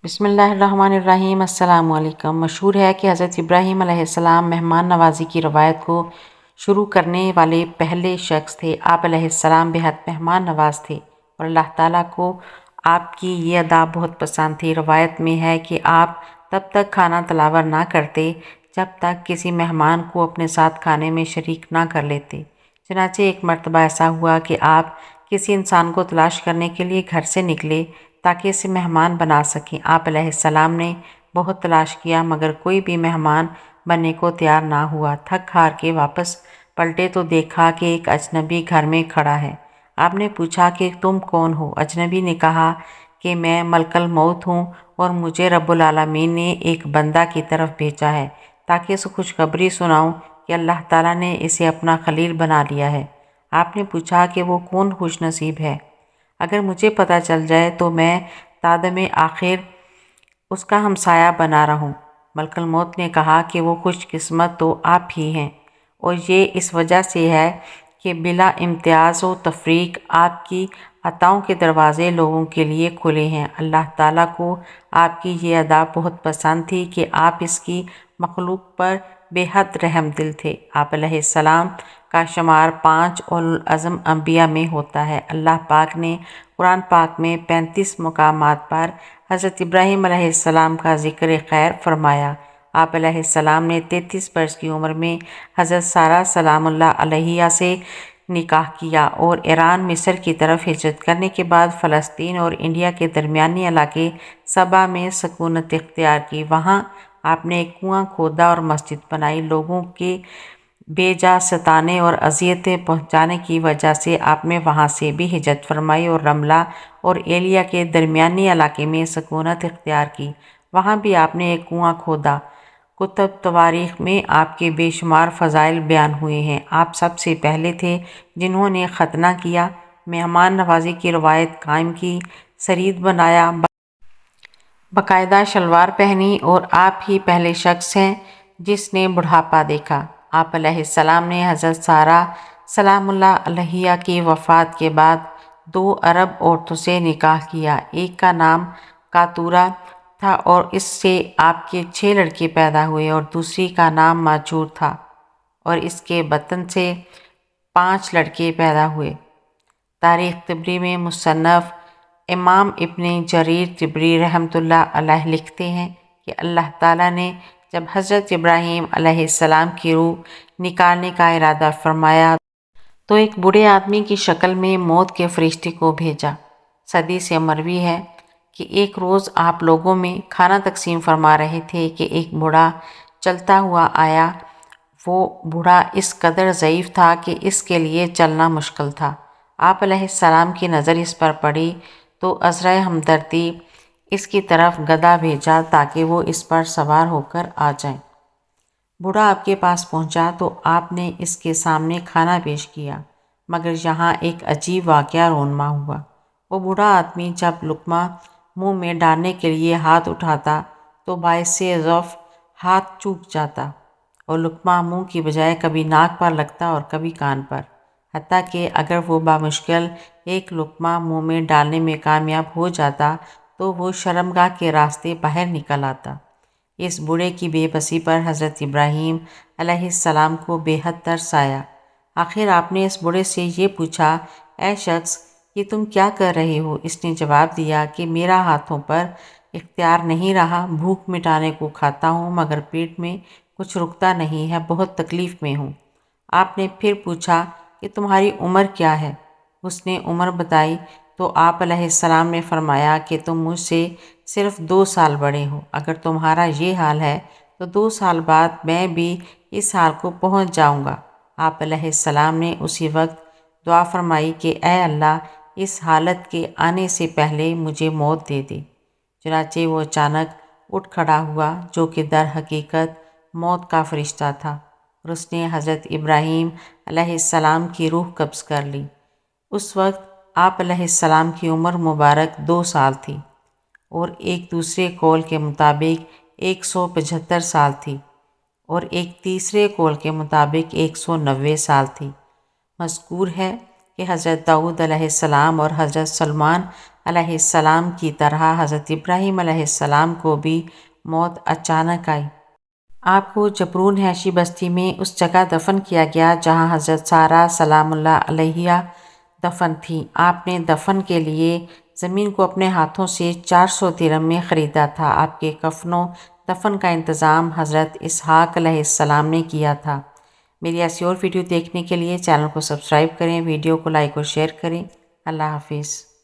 بسم اللہ الرحمن الرحیم۔ السلام علیکم۔ مشہور ہے کہ حضرت ابراہیم علیہ السلام مہمان نوازی کی روایت کو شروع کرنے والے پہلے شخص تھے۔ آپ علیہ السلام بے حد مہمان نواز تھے اور اللہ تعالیٰ کو آپ کی یہ ادا بہت پسند تھی۔ روایت میں ہے کہ آپ تب تک کھانا تناول نہ کرتے جب تک کسی مہمان کو اپنے ساتھ کھانے میں شریک نہ کر لیتے۔ چنانچہ ایک مرتبہ ایسا ہوا کہ آپ کسی انسان کو تلاش کرنے کے لیے گھر سے نکلے تاکہ اسے مہمان بنا سکیں۔ آپ علیہ السلام نے بہت تلاش کیا مگر کوئی بھی مہمان بننے کو تیار نہ ہوا۔ تھک ہار کے واپس پلٹے تو دیکھا کہ ایک اجنبی گھر میں کھڑا ہے۔ آپ نے پوچھا کہ تم کون ہو؟ اجنبی نے کہا کہ میں ملک الموت ہوں اور مجھے رب العالمین نے ایک بندہ کی طرف بھیجا ہے تاکہ اسے خوشخبری سناؤں کہ اللہ تعالیٰ نے اسے اپنا خلیل بنا لیا ہے۔ آپ نے پوچھا کہ وہ کون خوش نصیب ہے؟ اگر مجھے پتہ چل جائے تو میں تادم آخر اس کا ہمسایہ بنا رہوں۔ ملک الموت نے کہا کہ وہ خوش قسمت تو آپ ہی ہیں، اور یہ اس وجہ سے ہے کہ بلا امتیاز و تفریق آپ کی عطاؤں کے دروازے لوگوں کے لیے کھلے ہیں۔ اللہ تعالیٰ کو آپ کی یہ ادا بہت پسند تھی کہ آپ اس کی مخلوق پر بے حد رحم دل تھے۔ آپ علیہ السلام کا شمار 5 اولو العزم انبیاء میں ہوتا ہے۔ اللہ پاک نے قرآن پاک میں 35 مقامات پر حضرت ابراہیم علیہ السلام کا ذکر خیر فرمایا۔ آپ علیہ السلام نے 33 برس کی عمر میں حضرت سارہ سلام اللہ علیہا سے نکاح کیا اور ایران مصر کی طرف ہجرت کرنے کے بعد فلسطین اور انڈیا کے درمیانی علاقے صبا میں سکونت اختیار کی۔ وہاں آپ نے ایک کنواں کھودا اور مسجد بنائی۔ لوگوں کے بے جا ستانے اور اذیتیں پہنچانے کی وجہ سے آپ نے وہاں سے بھی ہجرت فرمائی اور رملہ اور ایلیا کے درمیانی علاقے میں سکونت اختیار کی۔ وہاں بھی آپ نے ایک کنواں کھودا۔ کتب تواریخ میں آپ کے بے شمار فضائل بیان ہوئے ہیں۔ آپ سب سے پہلے تھے جنہوں نے ختنہ کیا، مہمان نوازی کی روایت قائم کی، ثرید بنایا، باقاعدہ شلوار پہنی، اور آپ ہی پہلے شخص ہیں جس نے بڑھاپا دیکھا۔ آپ علیہ السلام نے حضرت سارہ سلام اللہ علیہا کی وفات کے بعد 2 عرب عورتوں سے نکاح کیا۔ ایک کا نام قاطورہ تھا اور اس سے آپ کے 6 لڑکے پیدا ہوئے، اور دوسری کا نام ماجور تھا اور اس کے بطن سے 5 لڑکے پیدا ہوئے۔ تاریخ طبری میں مصنف امام ابن جریر طبری رحمۃ اللہ علیہ لکھتے ہیں کہ اللہ تعالیٰ نے جب حضرت ابراہیم علیہ السلام کی روح نکالنے کا ارادہ فرمایا تو ایک بوڑھے آدمی کی شکل میں موت کے فرشتے کو بھیجا۔ صدی سے مروی ہے کہ ایک روز آپ لوگوں میں کھانا تقسیم فرما رہے تھے کہ ایک بوڑھا چلتا ہوا آیا۔ وہ بوڑھا اس قدر ضعیف تھا کہ اس کے لیے چلنا مشکل تھا۔ آپ علیہ السلام کی نظر اس پر پڑی تو عذرۂ ہمدردی اس کی طرف گدھا بھیجا تاکہ وہ اس پر سوار ہو کر آ جائیں۔ بوڑھا آپ کے پاس پہنچا تو آپ نے اس کے سامنے کھانا پیش کیا، مگر یہاں ایک عجیب واقعہ رونما ہوا۔ وہ بوڑھا آدمی جب لقمہ منہ میں ڈالنے کے لیے ہاتھ اٹھاتا تو باعث ضعف ہاتھ چوک جاتا اور لقمہ منہ کی بجائے کبھی ناک پر لگتا اور کبھی کان پر، حتیٰ کہ اگر وہ بامشکل ایک لقمہ منہ میں ڈالنے میں کامیاب ہو جاتا تو وہ شرمگاہ کے راستے باہر نکل آتا۔ اس بوڑھے کی بے بسی پر حضرت ابراہیم علیہ السلام کو بے حد ترس آیا۔ آخر آپ نے اس بوڑھے سے یہ پوچھا، اے شخص، یہ تم کیا کر رہے ہو؟ اس نے جواب دیا کہ میرا ہاتھوں پر اختیار نہیں رہا، بھوک مٹانے کو کھاتا ہوں مگر پیٹ میں کچھ رکتا نہیں ہے، بہت تکلیف میں ہوں۔ آپ نے پھر پوچھا کہ تمہاری عمر کیا ہے؟ اس نے عمر بتائی تو آپ علیہ السلام نے فرمایا کہ تم مجھ سے صرف 2 سال بڑے ہو۔ اگر تمہارا یہ حال ہے تو 2 سال بعد میں بھی اس حال کو پہنچ جاؤں گا۔ آپ علیہ السلام نے اسی وقت دعا فرمائی کہ اے اللہ، اس حالت کے آنے سے پہلے مجھے موت دے دے۔ چنانچہ وہ اچانک اٹھ کھڑا ہوا جو کہ در حقیقت موت کا فرشتہ تھا، اور اس نے حضرت ابراہیم علیہ السلام کی روح قبض کر لی۔ اس وقت آپ علیہ السلام کی عمر مبارک 2 سال تھی اور ایک دوسرے قول کے مطابق 175 سال تھی اور ایک تیسرے قول کے مطابق 190 سال تھی۔ مذکور ہے کہ حضرت داؤد علیہ السلام اور حضرت سلیمان علیہ السلام کی طرح حضرت ابراہیم علیہ السلام کو بھی موت اچانک آئی۔ آپ کو جبرون حیشی بستی میں اس جگہ دفن کیا گیا جہاں حضرت سارہ سلام اللہ علیہا دفن تھیں۔ آپ نے دفن کے لیے زمین کو اپنے ہاتھوں سے 400 درہم میں خریدا تھا۔ آپ کے کفن و دفن کا انتظام حضرت اسحاق علیہ السلام نے کیا تھا۔ میری ایسی اور ویڈیو دیکھنے کے لیے چینل کو سبسکرائب کریں، ویڈیو کو لائک اور شیئر کریں۔ اللہ حافظ۔